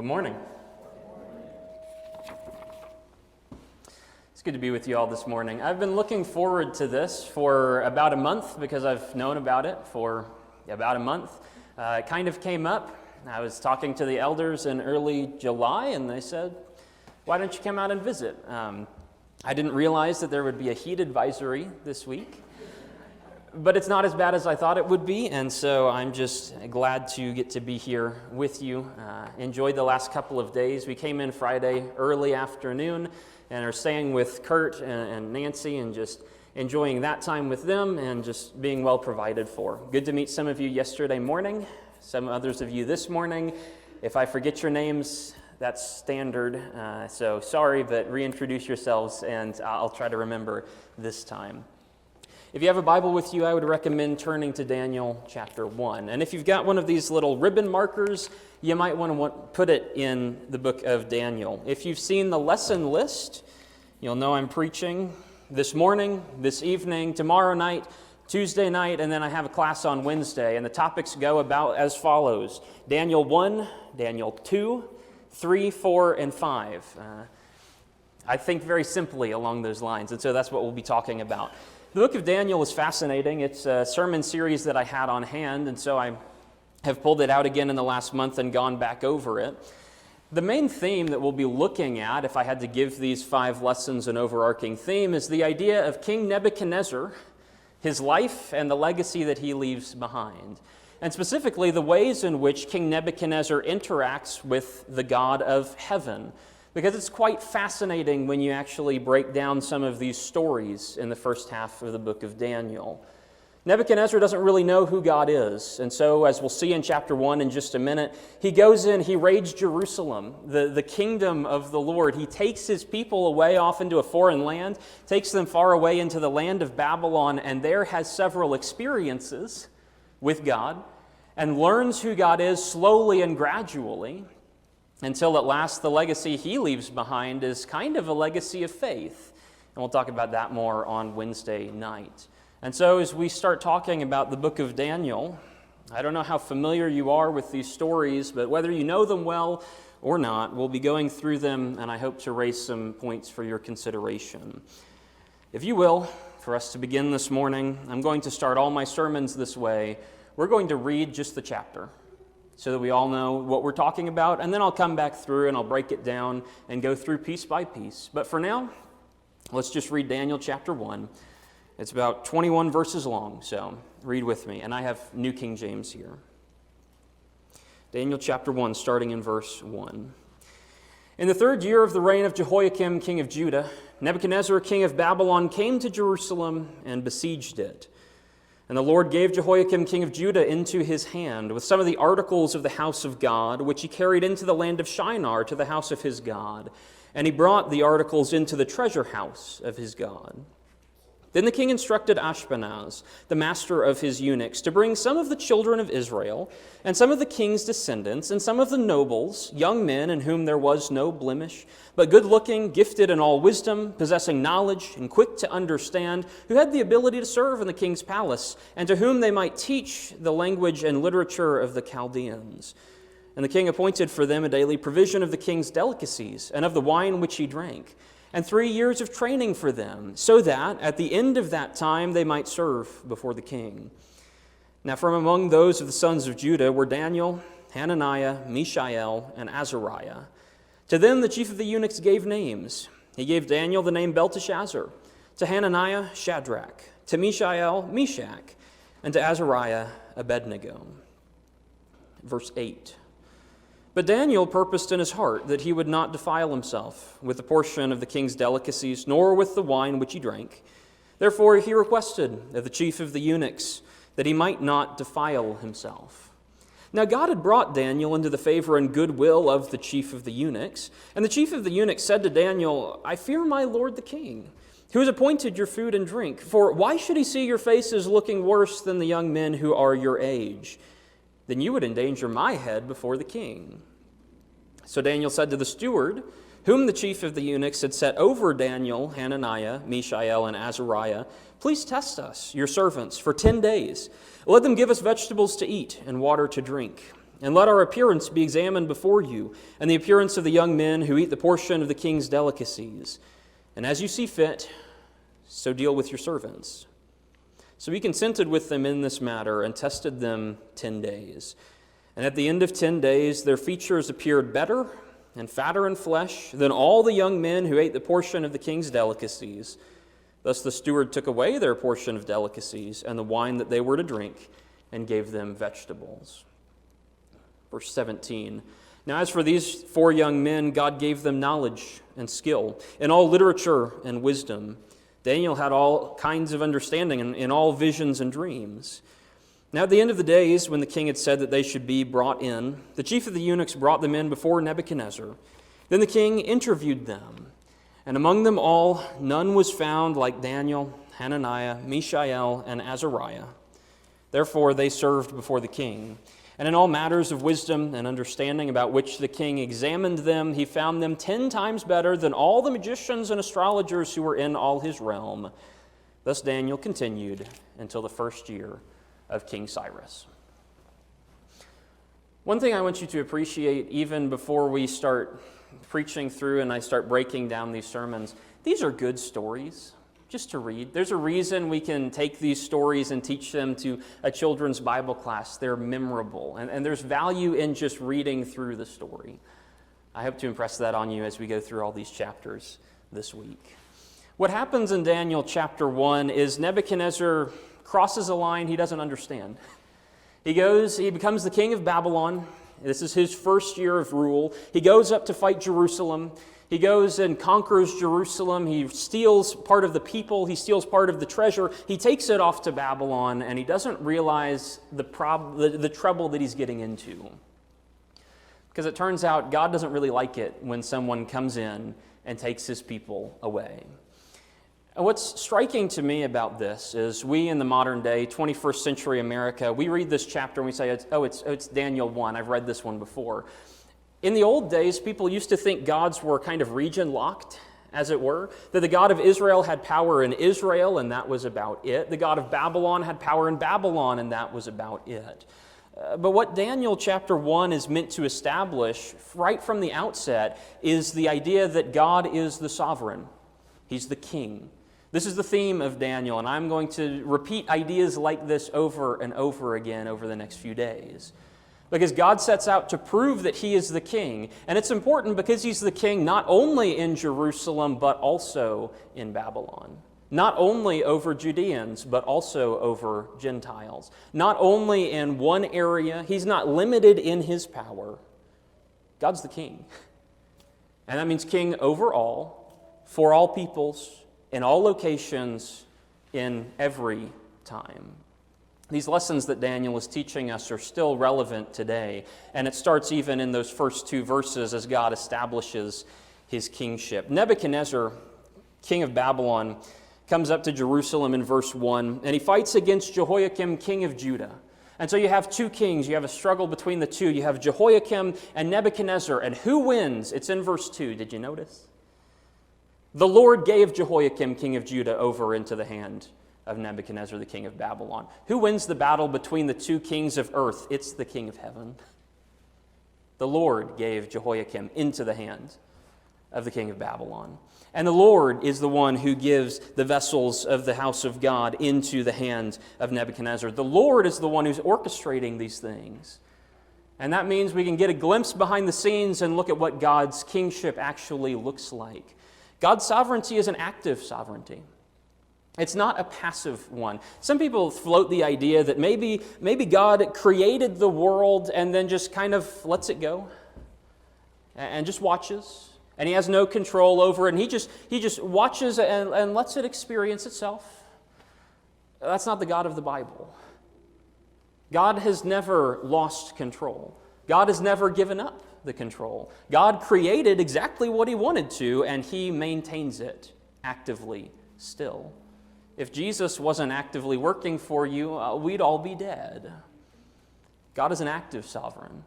Good morning. It's good to be with you all this morning. I've been looking forward to this for about a month because I've known about it for about a month. It kind of came up. I was talking to the elders in early July, and they said, why don't you come out and visit? I didn't realize that there would be a heat advisory this week. But it's not as bad as I thought it would be, and so I'm just glad to get to be here with you. Enjoyed the last couple of days. We came in Friday early afternoon and are staying with Kurt and Nancy and just enjoying that time with them and just being well provided for. Good to meet some of you yesterday morning, some others of you this morning. If I forget your names, that's standard, so sorry, but reintroduce yourselves and I'll try to remember this time. If you have a Bible with you, I would recommend turning to Daniel chapter 1. And if you've got one of these little ribbon markers, you might want to put it in the book of Daniel. If you've seen the lesson list, you'll know I'm preaching this morning, this evening, tomorrow night, Tuesday night, and then I have a class on Wednesday. And the topics go about as follows: Daniel 1, Daniel 2, 3, 4, and 5. I think very simply along those lines, and so that's what we'll be talking about. The book of Daniel is fascinating. It's a sermon series that I had on hand, and so I have pulled it out again in the last month and gone back over it. The main theme that we'll be looking at, if I had to give these 5 lessons an overarching theme, is the idea of King Nebuchadnezzar, his life, and the legacy that he leaves behind. And specifically, the ways in which King Nebuchadnezzar interacts with the God of heaven. Because it's quite fascinating when you actually break down some of these stories in the first half of the book of Daniel. Nebuchadnezzar doesn't really know who God is, and so as we'll see in chapter 1 in just a minute, he goes in, he raids Jerusalem, the kingdom of the Lord. He takes his people away off into a foreign land, takes them far away into the land of Babylon, and there has several experiences with God, and learns who God is slowly and gradually, until at last the legacy he leaves behind is kind of a legacy of faith. And we'll talk about that more on Wednesday night. And so as we start talking about the book of Daniel, I don't know how familiar you are with these stories, but whether you know them well or not, we'll be going through them, and I hope to raise some points for your consideration. If you will, for us to begin this morning, I'm going to start all my sermons this way. We're going to read just the chapter, so that we all know what we're talking about, and then I'll come back through and I'll break it down and go through piece by piece. But for now, let's just read Daniel chapter 1. It's about 21 verses long, so read with me. And I have New King James here. Daniel chapter 1, starting in verse 1. In the 3rd year of the reign of Jehoiakim, king of Judah, Nebuchadnezzar, king of Babylon, came to Jerusalem and besieged it. And the Lord gave Jehoiakim, king of Judah, into his hand, with some of the articles of the house of God, which he carried into the land of Shinar to the house of his God. And he brought the articles into the treasure house of his God. Then the king instructed Ashpenaz, the master of his eunuchs, to bring some of the children of Israel, and some of the king's descendants, and some of the nobles, young men in whom there was no blemish, but good-looking, gifted in all wisdom, possessing knowledge, and quick to understand, who had the ability to serve in the king's palace, and to whom they might teach the language and literature of the Chaldeans. And the king appointed for them a daily provision of the king's delicacies, and of the wine which he drank, and 3 years of training for them, so that at the end of that time they might serve before the king. Now from among those of the sons of Judah were Daniel, Hananiah, Mishael, and Azariah. To them the chief of the eunuchs gave names. He gave Daniel the name Belteshazzar, to Hananiah Shadrach, to Mishael Meshach, and to Azariah Abednego. Verse 8. But Daniel purposed in his heart that he would not defile himself with the portion of the king's delicacies, nor with the wine which he drank. Therefore he requested of the chief of the eunuchs that he might not defile himself. Now God had brought Daniel into the favor and goodwill of the chief of the eunuchs. And the chief of the eunuchs said to Daniel, I fear my lord the king, who has appointed your food and drink. For why should he see your faces looking worse than the young men who are your age? Then you would endanger my head before the king. So Daniel said to the steward, whom the chief of the eunuchs had set over Daniel, Hananiah, Mishael, and Azariah, please test us, your servants, for 10 days. Let them give us vegetables to eat and water to drink. And let our appearance be examined before you, and the appearance of the young men who eat the portion of the king's delicacies. And as you see fit, so deal with your servants." So he consented with them in this matter and tested them 10 days. And at the end of 10 days, their features appeared better and fatter in flesh than all the young men who ate the portion of the king's delicacies. Thus the steward took away their portion of delicacies and the wine that they were to drink, and gave them vegetables. Verse 17. Now as for these 4 young men, God gave them knowledge and skill in all literature and wisdom. Daniel had all kinds of understanding in all visions and dreams. Now at the end of the days, when the king had said that they should be brought in, the chief of the eunuchs brought them in before Nebuchadnezzar. Then the king interviewed them, and among them all none was found like Daniel, Hananiah, Mishael, and Azariah. Therefore they served before the king. And in all matters of wisdom and understanding about which the king examined them, he found them 10 times better than all the magicians and astrologers who were in all his realm. Thus Daniel continued until the first year of King Cyrus. One thing I want you to appreciate even before we start preaching through and I start breaking down these sermons, these are good stories just to read. There's a reason we can take these stories and teach them to a children's Bible class. They're memorable, and there's value in just reading through the story. I hope to impress that on you as we go through all these chapters this week. What happens in Daniel chapter 1 is Nebuchadnezzar crosses a line he doesn't understand. He becomes the king of Babylon. This is his first year of rule. He goes up to fight Jerusalem. He goes and conquers Jerusalem. He steals part of the people. He steals part of the treasure. He takes it off to Babylon, and he doesn't realize the trouble that he's getting into. Because it turns out God doesn't really like it when someone comes in and takes his people away. And what's striking to me about this is we in the modern day, 21st century America, we read this chapter and we say, it's Daniel 1. I've read this one before. In the old days, people used to think gods were kind of region-locked, as it were, that the God of Israel had power in Israel, and that was about it. The God of Babylon had power in Babylon, and that was about it. But what Daniel chapter 1 is meant to establish right from the outset is the idea that God is the sovereign. He's the king. This is the theme of Daniel, and I'm going to repeat ideas like this over and over again over the next few days. Because God sets out to prove that he is the king. And it's important because he's the king not only in Jerusalem, but also in Babylon. Not only over Judeans, but also over Gentiles. Not only in one area, he's not limited in his power. God's the king. And that means king over all, for all peoples, in all locations, in every time. These lessons that Daniel is teaching us are still relevant today, and it starts even in those first 2 verses as God establishes his kingship. Nebuchadnezzar, king of Babylon, comes up to Jerusalem in verse 1, and he fights against Jehoiakim, king of Judah. And so you have 2 kings. You have a struggle between the 2. You have Jehoiakim and Nebuchadnezzar, and who wins? It's in verse 2. Did you notice? The Lord gave Jehoiakim, king of Judah, over into the hand of Nebuchadnezzar, the king of Babylon. Who wins the battle between the 2 kings of earth? It's the king of heaven. The Lord gave Jehoiakim into the hand of the king of Babylon. And the Lord is the one who gives the vessels of the house of God into the hand of Nebuchadnezzar. The Lord is the one who's orchestrating these things. And that means we can get a glimpse behind the scenes and look at what God's kingship actually looks like. God's sovereignty is an active sovereignty. It's not a passive one. Some people float the idea that maybe God created the world and then just kind of lets it go and just watches. And he has no control over it. And he just watches and lets it experience itself. That's not the God of the Bible. God has never lost control. God has never given up the control. God created exactly what he wanted to, and he maintains it actively still. If Jesus wasn't actively working for you, we'd all be dead. God is an active sovereign.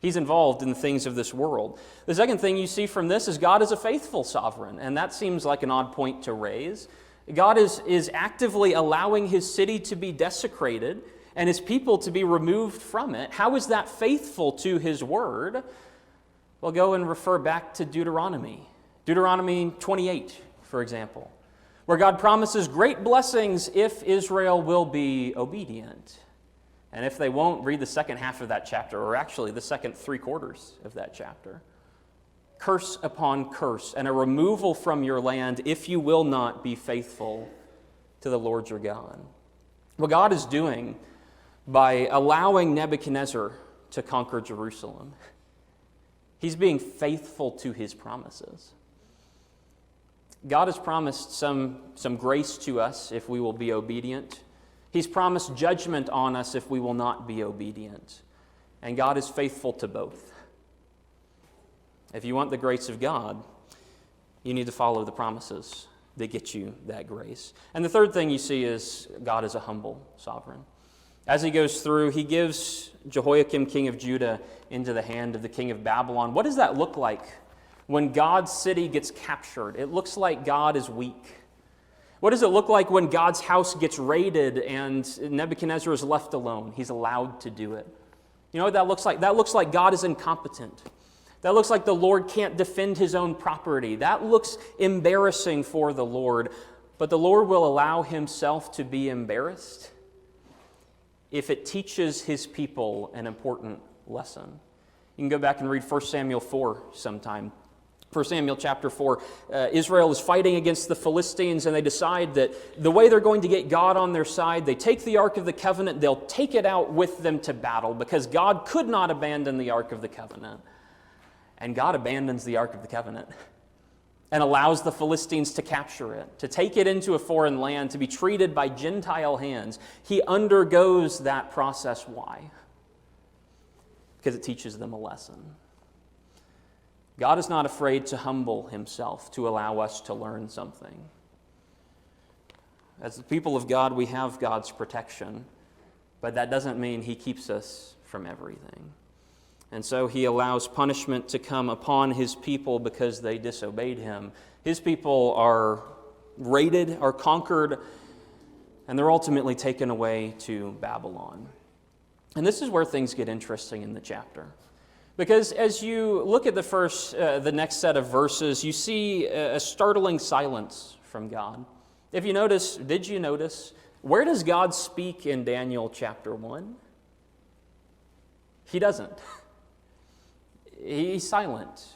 He's involved in the things of this world. The second thing you see from this is God is a faithful sovereign, and that seems like an odd point to raise. God is actively allowing his city to be desecrated, and his people to be removed from it. How is that faithful to his word? Well, go and refer back to Deuteronomy 28, for example, where God promises great blessings if Israel will be obedient. And if they won't, read the second half of that chapter, or actually the second 3/4 of that chapter. Curse upon curse, and a removal from your land if you will not be faithful to the Lord your God. What God is doing by allowing Nebuchadnezzar to conquer Jerusalem, he's being faithful to his promises. God has promised some grace to us if we will be obedient. He's promised judgment on us if we will not be obedient. And God is faithful to both. If you want the grace of God, you need to follow the promises that get you that grace. And the third thing you see is God is a humble sovereign. As he goes through, he gives Jehoiakim, king of Judah, into the hand of the king of Babylon. What does that look like when God's city gets captured? It looks like God is weak. What does it look like when God's house gets raided and Nebuchadnezzar is left alone? He's allowed to do it. You know what that looks like? That looks like God is incompetent. That looks like the Lord can't defend his own property. That looks embarrassing for the Lord. But the Lord will allow himself to be embarrassed if it teaches his people an important lesson. You can go back and read 1 Samuel 4 sometime. 1 Samuel chapter 4, Israel is fighting against the Philistines, and they decide that the way they're going to get God on their side, they take the Ark of the Covenant, they'll take it out with them to battle, because God could not abandon the Ark of the Covenant. And God abandons the Ark of the Covenant and allows the Philistines to capture it, to take it into a foreign land, to be treated by Gentile hands. He undergoes that process. Why? Because it teaches them a lesson. God is not afraid to humble himself to allow us to learn something. As the people of God, we have God's protection, but that doesn't mean he keeps us from everything. And so he allows punishment to come upon his people because they disobeyed him. His people are raided, are conquered, and they're ultimately taken away to Babylon. And this is where things get interesting in the chapter. Because as you look at the next set of verses, you see a startling silence from God. Did you notice, where does God speak in Daniel chapter 1? He doesn't. He's silent.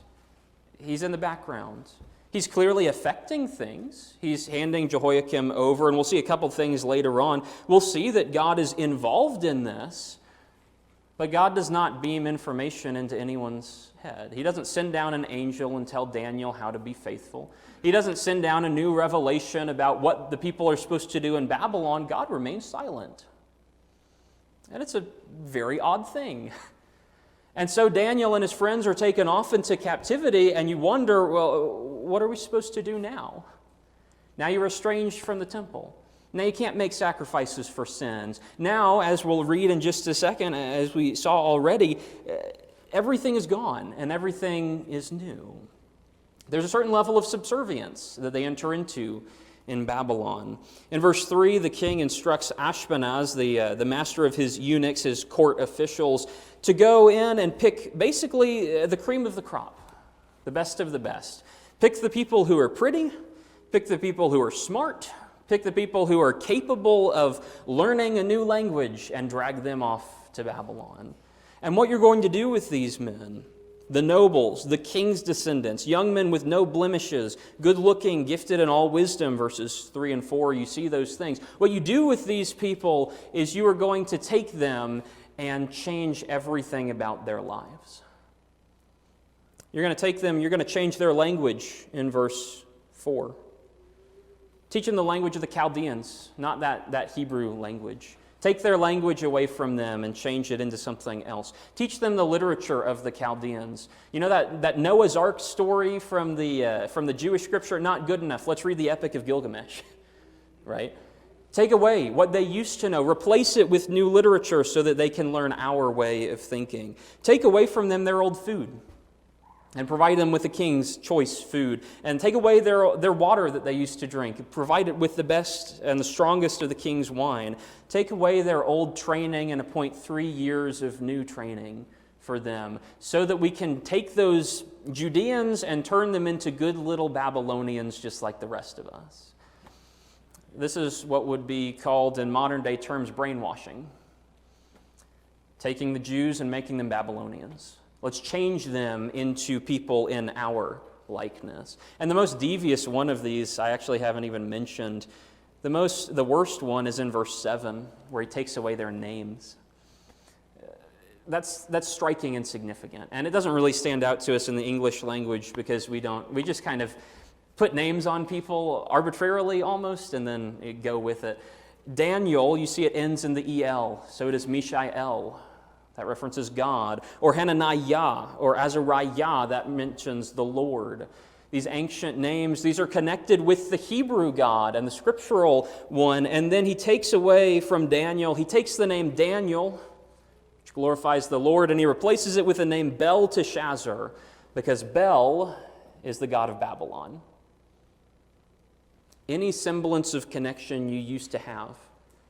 He's in the background. He's clearly affecting things. He's handing Jehoiakim over, and we'll see a couple things later on. We'll see that God is involved in this, but God does not beam information into anyone's head. He doesn't send down an angel and tell Daniel how to be faithful. He doesn't send down a new revelation about what the people are supposed to do in Babylon. God remains silent. And it's a very odd thing. And so Daniel and his friends are taken off into captivity, and you wonder, well, what are we supposed to do now? Now you're estranged from the temple. Now you can't make sacrifices for sins. Now, as we'll read in just a second, as we saw already, everything is gone and everything is new. There's a certain level of subservience that they enter into in Babylon. In verse 3, the king instructs Ashpenaz, the master of his eunuchs, his court officials, to go in and pick basically the cream of the crop, the best of the best. Pick the people who are pretty, pick the people who are smart, pick the people who are capable of learning a new language, and drag them off to Babylon. And what you're going to do with these men, the nobles, the king's descendants, young men with no blemishes, good-looking, gifted in all wisdom, verses 3 and 4, you see those things. What you do with these people is you are going to take them and change everything about their lives. You're going to take them, you're going to change their language in verse 4. Teach them the language of the Chaldeans, not that Hebrew language. Take their language away from them and change it into something else. Teach them the literature of the Chaldeans. You know that Noah's Ark story from the Jewish scripture? Not good enough. Let's read the Epic of Gilgamesh, right? Take away what they used to know. Replace it with new literature so that they can learn our way of thinking. Take away from them their old food. and provide them with the king's choice food, and take away their water that they used to drink, provide it with the best and the strongest of the king's wine, take away their old training and appoint 3 years of new training for them, so that we can take those Judeans and turn them into good little Babylonians just like the rest of us. This is what would be called in modern day terms brainwashing. Taking the Jews and making them Babylonians. Let's change them into people in our likeness. And the most devious one of these, I actually haven't even mentioned. The worst one is in verse 7, where he takes away their names. That's striking and significant. And it doesn't really stand out to us in the English language because we just kind of put names on people arbitrarily almost and then go with it. Daniel, you see it ends in the EL, so it is Mishael. That references God. Or Hananiah or Azariah, that mentions the Lord. These ancient names, these are connected with the Hebrew God and the scriptural one. And then he takes away from Daniel, he takes the name Daniel, which glorifies the Lord, and he replaces it with the name Belteshazzar, because Bel is the god of Babylon. Any semblance of connection you used to have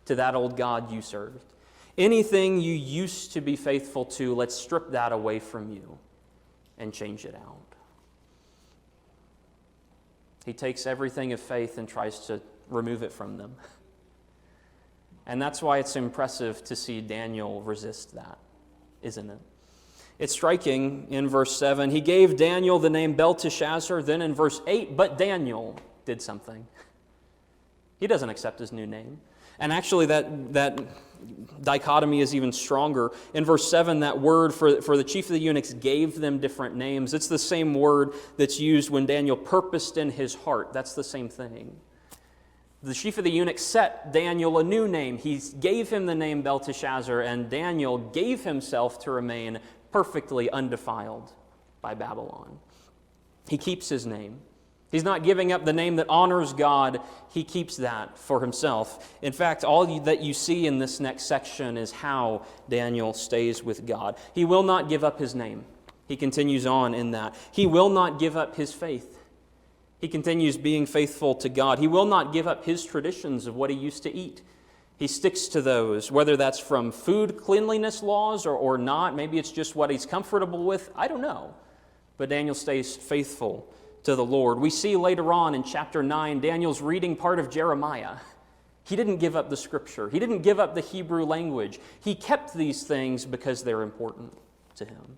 to that old god you served, anything you used to be faithful to, let's strip that away from you and change it out. He takes everything of faith and tries to remove it from them. And that's why it's impressive to see Daniel resist that, isn't it? It's striking in verse 7. He gave Daniel the name Belteshazzar. Then in verse 8, but Daniel did something. He doesn't accept his new name. And actually that dichotomy is even stronger. In verse 7, that word for the chief of the eunuchs gave them different names. It's the same word that's used when Daniel purposed in his heart. That's the same thing. The chief of the eunuchs set Daniel a new name. He gave him the name Belteshazzar, and Daniel gave himself to remain perfectly undefiled by Babylon. He keeps his name. He's not giving up the name that honors God. He keeps that for himself. In fact, all that you see in this next section is how Daniel stays with God. He will not give up his name. He continues on in that. He will not give up his faith. He continues being faithful to God. He will not give up his traditions of what he used to eat. He sticks to those, whether that's from food cleanliness laws or not. Maybe it's just what he's comfortable with. I don't know. But Daniel stays faithful to the Lord. We see later on in chapter 9, Daniel's reading part of Jeremiah. He didn't give up the scripture. He didn't give up the Hebrew language. He kept these things because they're important to him.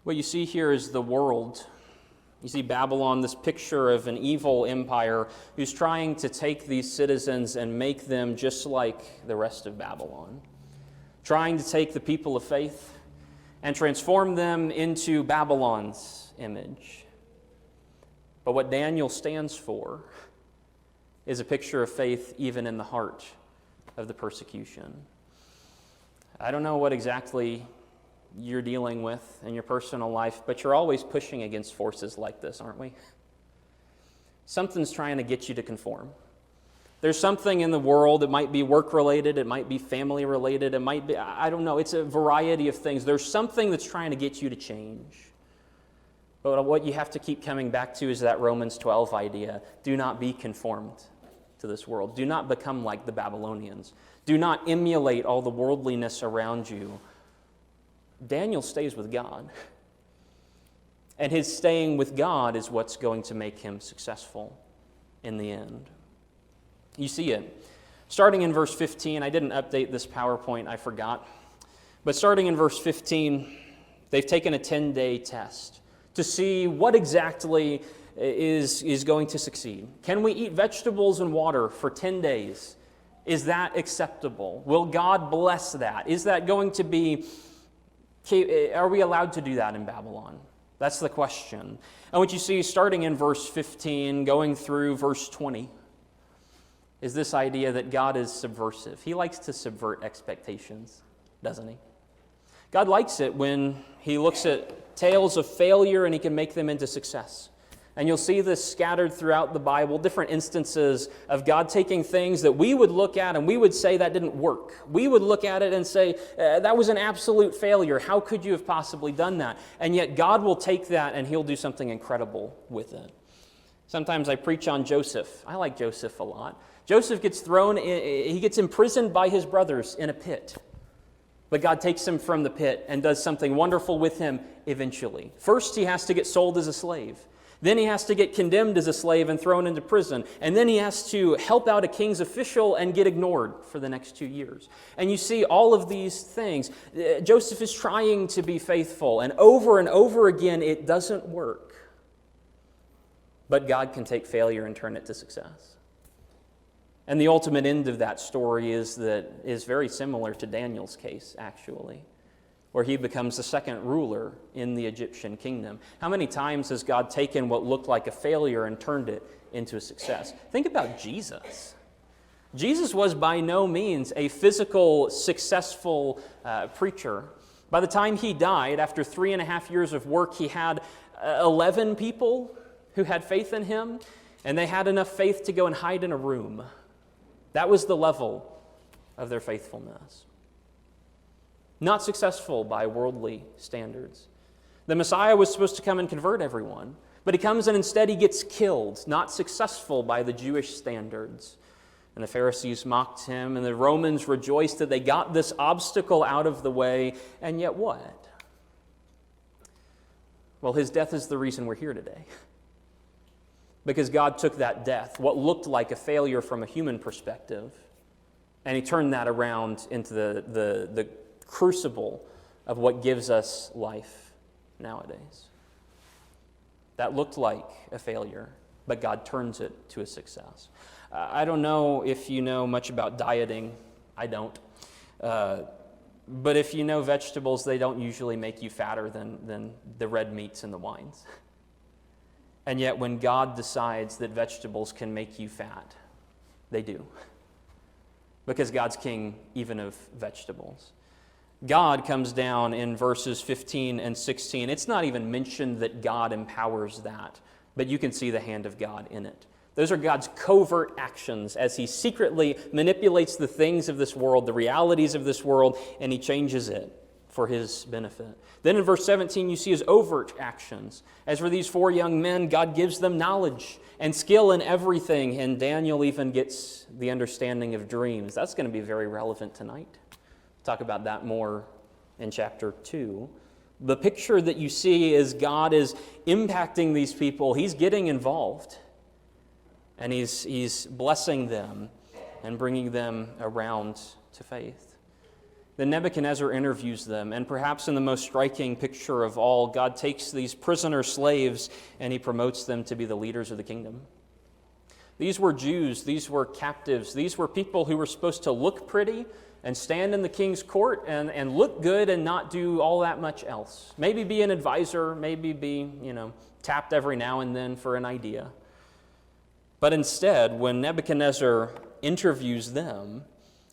What you see here is the world. You see Babylon, this picture of an evil empire who's trying to take these citizens and make them just like the rest of Babylon. Trying to take the people of faith and transform them into Babylon's image. But what Daniel stands for is a picture of faith even in the heart of the persecution. I don't know what exactly you're dealing with in your personal life, but you're always pushing against forces like this, aren't we? Something's trying to get you to conform. There's something in the world, it might be work-related, it might be family-related, it might be, I don't know, it's a variety of things. There's something that's trying to get you to change. But what you have to keep coming back to is that Romans 12 idea. Do not be conformed to this world. Do not become like the Babylonians. Do not emulate all the worldliness around you. Daniel stays with God. And his staying with God is what's going to make him successful in the end. You see it. Starting in verse 15, I didn't update this PowerPoint, I forgot. But starting in verse 15, they've taken a 10-day test to see what exactly is going to succeed. Can we eat vegetables and water for 10 days? Is that acceptable? Will God bless that? Is that going to be, are we allowed to do that in Babylon? That's the question. And what you see starting in verse 15, going through verse 20, is this idea that God is subversive. He likes to subvert expectations, doesn't he? God likes it when he looks at tales of failure and he can make them into success. And you'll see this scattered throughout the Bible, different instances of God taking things that we would look at and we would say that didn't work. We would look at it and say, that was an absolute failure. How could you have possibly done that? And yet God will take that and he'll do something incredible with it. Sometimes I preach on Joseph. I like Joseph a lot. Joseph he gets imprisoned by his brothers in a pit. But God takes him from the pit and does something wonderful with him eventually. First, he has to get sold as a slave. Then he has to get condemned as a slave and thrown into prison. And then he has to help out a king's official and get ignored for the next 2 years. And you see all of these things. Joseph is trying to be faithful, and over again, it doesn't work. But God can take failure and turn it to success. And the ultimate end of that story is very similar to Daniel's case, actually, where he becomes the second ruler in the Egyptian kingdom. How many times has God taken what looked like a failure and turned it into a success? Think about Jesus. Jesus was by no means a physical, successful preacher. By the time he died, after 3.5 years of work, he had 11 people who had faith in him, and they had enough faith to go and hide in a room. That was the level of their faithfulness. Not successful by worldly standards. The Messiah was supposed to come and convert everyone, but he comes and instead he gets killed. Not successful by the Jewish standards. And the Pharisees mocked him, and the Romans rejoiced that they got this obstacle out of the way. And yet what? Well, his death is the reason we're here today. Because God took that death, what looked like a failure from a human perspective, and he turned that around into the crucible of what gives us life nowadays. That looked like a failure, but God turns it to a success. I don't know if you know much about dieting. I don't. But if you know vegetables, they don't usually make you fatter than the red meats and the wines. And yet when God decides that vegetables can make you fat, they do. Because God's king even of vegetables. God comes down in verses 15 and 16. It's not even mentioned that God empowers that, but you can see the hand of God in it. Those are God's covert actions as he secretly manipulates the things of this world, the realities of this world, and he changes it for his benefit. Then in verse 17, you see his overt actions. As for these 4 young men, God gives them knowledge and skill in everything, and Daniel even gets the understanding of dreams. That's going to be very relevant tonight. Talk about that more in chapter 2. The picture that you see is God is impacting these people. He's getting involved. And he's blessing them and bringing them around to faith. Then Nebuchadnezzar interviews them, and perhaps in the most striking picture of all, God takes these prisoner slaves and he promotes them to be the leaders of the kingdom. These were Jews, these were captives, these were people who were supposed to look pretty and stand in the king's court and look good and not do all that much else. Maybe be an advisor, maybe be, tapped every now and then for an idea. But instead, when Nebuchadnezzar interviews them,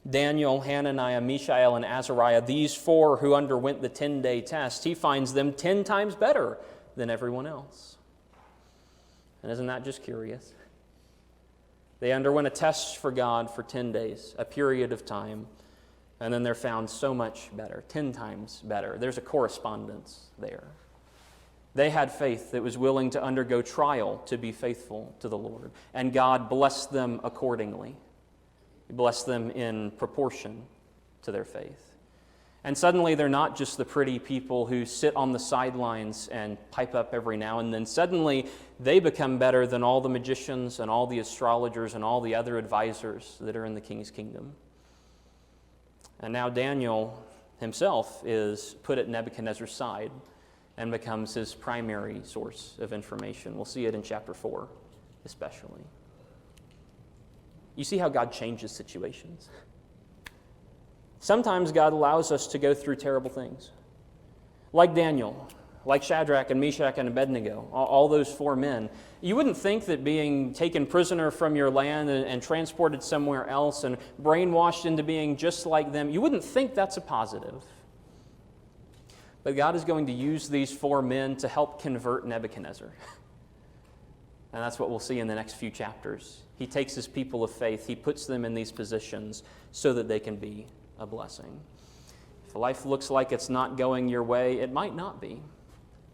Daniel, Hananiah, Mishael, and Azariah, these 4 who underwent the 10-day test, he finds them 10 times better than everyone else. And isn't that just curious? They underwent a test for God for 10 days, a period of time, and then they're found so much better, 10 times better. There's a correspondence there. They had faith that was willing to undergo trial to be faithful to the Lord, and God blessed them accordingly. He blessed them in proportion to their faith. And suddenly they're not just the pretty people who sit on the sidelines and pipe up every now and then. Suddenly they become better than all the magicians and all the astrologers and all the other advisors that are in the king's kingdom. And now Daniel himself is put at Nebuchadnezzar's side and becomes his primary source of information. We'll see it in chapter 4 especially. You see how God changes situations. Sometimes God allows us to go through terrible things. Like Daniel, like Shadrach and Meshach and Abednego, all those 4 men. You wouldn't think that being taken prisoner from your land and transported somewhere else and brainwashed into being just like them, you wouldn't think that's a positive. But God is going to use these 4 men to help convert Nebuchadnezzar. And that's what we'll see in the next few chapters. He takes his people of faith, he puts them in these positions so that they can be a blessing. If life looks like it's not going your way, it might not be,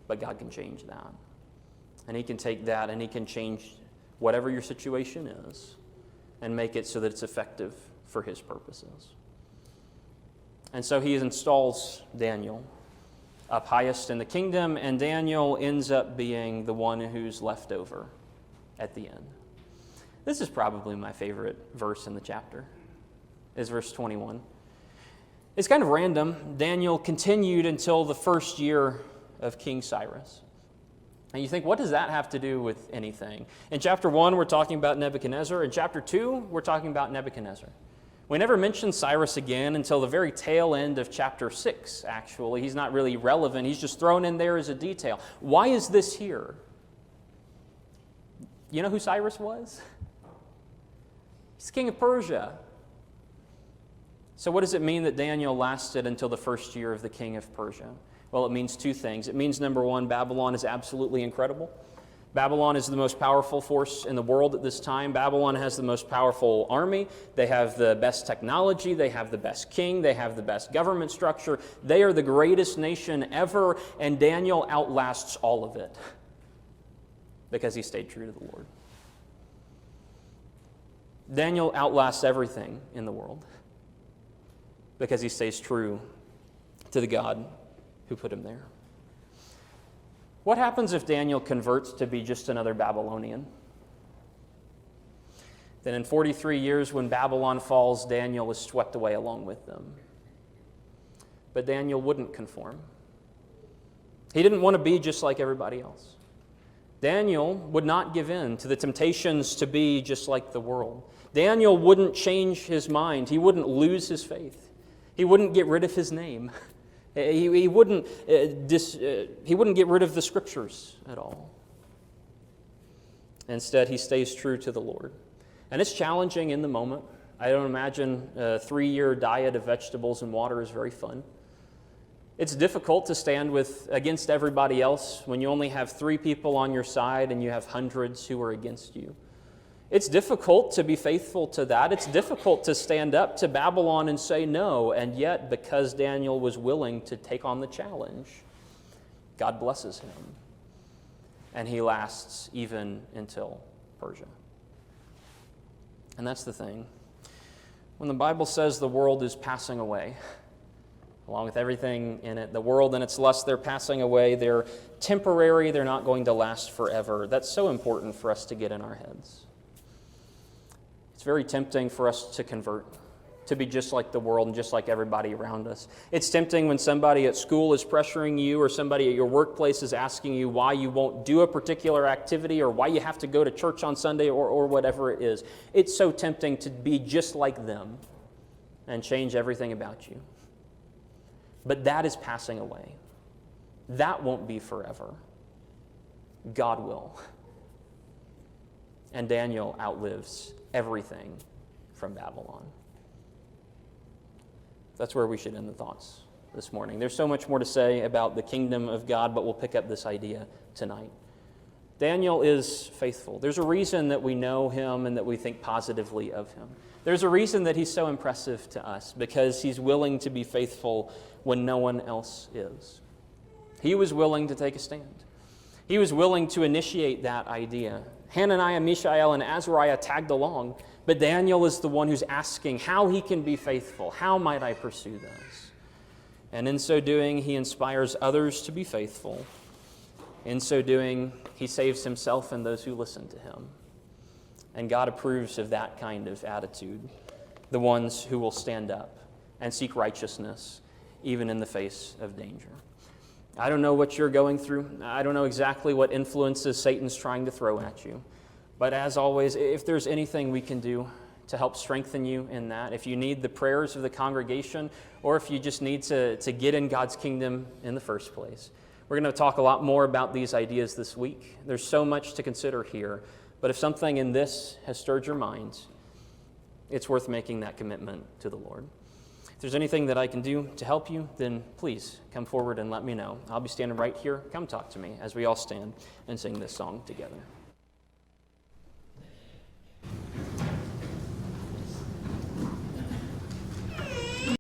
but God can change that. And he can take that and he can change whatever your situation is and make it so that it's effective for his purposes. And so he installs Daniel up highest in the kingdom, and Daniel ends up being the one who's left over at the end. This is probably my favorite verse in the chapter, is verse 21. It's kind of random. Daniel continued until the first year of King Cyrus. And you think, what does that have to do with anything? In chapter 1, we're talking about Nebuchadnezzar. In chapter 2, we're talking about Nebuchadnezzar. We never mention Cyrus again until the very tail end of chapter 6, actually. He's not really relevant. He's just thrown in there as a detail. Why is this here? You know who Cyrus was? He's king of Persia. So what does it mean that Daniel lasted until the first year of the king of Persia? Well, it means two things. It means, number one, Babylon is absolutely incredible. Babylon is the most powerful force in the world at this time. Babylon has the most powerful army. They have the best technology. They have the best king. They have the best government structure. They are the greatest nation ever, and Daniel outlasts all of it because he stayed true to the Lord. Daniel outlasts everything in the world because he stays true to the God who put him there. What happens if Daniel converts to be just another Babylonian? Then in 43 years, when Babylon falls, Daniel is swept away along with them. But Daniel wouldn't conform. He didn't want to be just like everybody else. Daniel would not give in to the temptations to be just like the world. Daniel wouldn't change his mind. He wouldn't lose his faith. He wouldn't get rid of his name. He wouldn't get rid of the scriptures at all. Instead, he stays true to the Lord. And it's challenging in the moment. I don't imagine a 3-year diet of vegetables and water is very fun. It's difficult to stand against everybody else when you only have 3 people on your side and you have hundreds who are against you. It's difficult to be faithful to that. It's difficult to stand up to Babylon and say no, and yet because Daniel was willing to take on the challenge, God blesses him, and he lasts even until Persia. And that's the thing. When the Bible says the world is passing away, along with everything in it, the world and its lusts, they're passing away, they're temporary, they're not going to last forever. That's so important for us to get in our heads. It's very tempting for us to convert, to be just like the world and just like everybody around us. It's tempting when somebody at school is pressuring you or somebody at your workplace is asking you why you won't do a particular activity or why you have to go to church on Sunday or whatever it is. It's so tempting to be just like them and change everything about you. But that is passing away. That won't be forever. God will. And Daniel outlives everything from Babylon. That's where we should end the thoughts this morning. There's so much more to say about the kingdom of God, but we'll pick up this idea tonight. Daniel is faithful. There's a reason that we know him and that we think positively of him. There's a reason that he's so impressive to us, because he's willing to be faithful when no one else is. He was willing to take a stand. He was willing to initiate that idea. Hananiah, Mishael, and Azariah tagged along, but Daniel is the one who's asking how he can be faithful. How might I pursue this? And in so doing, he inspires others to be faithful. In so doing, he saves himself and those who listen to him. And God approves of that kind of attitude, the ones who will stand up and seek righteousness, even in the face of danger. I don't know what you're going through. I don't know exactly what influences Satan's trying to throw at you. But as always, if there's anything we can do to help strengthen you in that, if you need the prayers of the congregation, or if you just need to get in God's kingdom in the first place, we're going to talk a lot more about these ideas this week. There's so much to consider here. But if something in this has stirred your mind, it's worth making that commitment to the Lord. If there's anything that I can do to help you, then please come forward and let me know. I'll be standing right here. Come talk to me as we all stand and sing this song together.